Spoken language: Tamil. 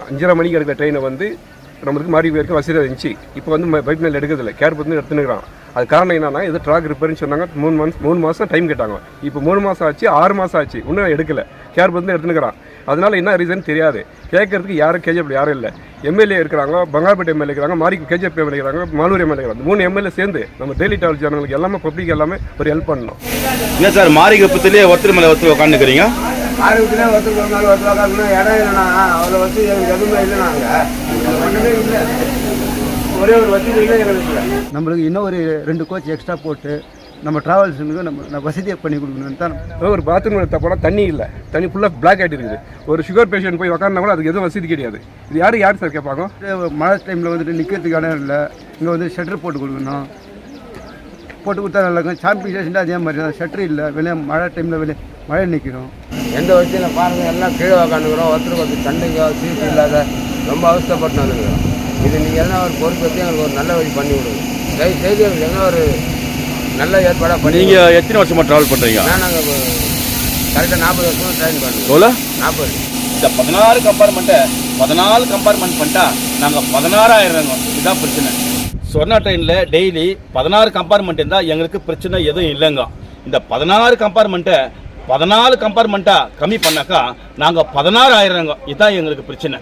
5:30 மணிக்கு எடுக்கிற ட்ரெயினை வந்து நம்மளுக்கு மாறி வரைக்கும் வசதியாக இருந்துச்சு. இப்போ வந்து பைப் மேலே எடுக்கிறதில்ல, கேர் வந்து எடுத்துனுக்கிறான். அது காரணம் என்னன்னா, எது ட்ராக் ரிப்பேர்னு சொன்னாங்க. 3 மாதம் டைம் கேட்டாங்க. இப்போ 3 மாதம் ஆச்சு, 6 மாதம் ஆச்சு, இன்னும் எடுக்கல. கேர் வந்து எடுத்துனுக்கிறான். அதனால என்ன ரீசன் தெரியாது. கேட்கறதுக்கு யாரும் கேஜிஎஃப் யாரும் இல்லை. எம்எல்ஏ இருக்கிறாங்க, பங்காளப்பேட்டை எம்எல்ஏ இருக்கிறாங்க, மாறி கேஜிஎஃப் எம்எல்ஏ இருக்கிறாங்க, மாலூர் எம்எல்ஏ இருக்கிறாங்க. 3 எம்எல்ஏ சேர்ந்து நம்ம டெய்லி டிராவல் சேனலுக்கு எல்லாமே பப்ளிக் எல்லாமே ஒரு ஹெல்ப் பண்ணணும். இல்லை சார், மாரிகப்பத்திலேயே ஒருத்தர் மேலே ஒருத்தர் உட்காந்துக்கிறீங்க. ஆரோக்கியத்தில் ஒருத்தர் மேலே ஒருத்தர் உட்காந்துனா இடம் இல்லைனா அவரை வச்சு எங்களுக்கு எதுவுமே இல்லை. நாங்கள் ஒன்றுமே இல்லை, ஒரே ஒரு வசதி இல்லை எங்களுக்கு இல்லை. நம்மளுக்கு இன்னும் ஒரு 2 கோச் எக்ஸ்ட்ரா போட்டு நம்ம ட்ராவல்ஸுக்கு நம்ம வசதியை பண்ணி கொடுக்கணும்னு தான். ஒரு பாத்ரூம் எடுத்தால் கூட தண்ணி இல்லை, தண்ணி ஃபுல்லாக பிளாக் ஆகிட்டு இருக்குது. ஒரு சுகர் பேஷண்ட் போய் உட்காந்தா கூட அதுக்கு எதுவும் வசதி கிடையாது. இது யார் சார் கேட்பாங்க? மழை டைமில் வந்துட்டு நிற்கிறதுக்கு இடம் இல்லை. இங்கே வந்து ஷட்டர் போட்டு கொடுக்கணும், போட்டு கொடுத்தா நல்லா இருக்கும். ஷாப்பிங் ஸ்டேஷனில் அதே மாதிரி தான், ஷட்டர் இல்லை. வெளியே மழை டைமில் வெளியே மழை நிற்கிறோம். எந்த வசதியில் பாருங்கள், எல்லாம் கீழே உக்காந்துக்கிறோம். ஒருத்தருக்கு தண்டைங்க சீட்டு இல்லாத ரொம்ப அவஸ்தப்பட்டு வந்துருக்கிறோம். இது நீங்கள் எதனா ஒரு பொறுப்பு வச்சு எங்களுக்கு ஒரு நல்ல வழி பண்ணி கொடுங்க. தயவு செய்து எங்களுக்கு எதனா ஒரு நல்ல ஏற்பாடாக பண்ணி. நீங்கள் எத்தனை வருஷமாக ட்ராவல் பண்ணுறீங்க? நாங்கள் கரெக்டாக 40 வருஷமாக ட்ரெயின் பண்ணுறோம். எவ்வளோ? 40. இந்த 14 கம்பார்ட்மெண்ட்டை 14 கம்பார்ட்மெண்ட் பண்ணிட்டா நாங்கள் 16,000. இதுதான் பிரச்சனை. சொர்ணா ட்ரெயினில் டெய்லி 16 கம்பார்ட்மெண்ட் இருந்தால் எங்களுக்கு பிரச்சனை எதுவும் இல்லைங்க. இந்த 16 கம்பார்ட்மெண்ட்டை 14 கம்பார்ட்மெண்ட்டாக கம்மி பண்ணாக்கா நாங்கள் 16,000. இதுதான் எங்களுக்கு பிரச்சனை.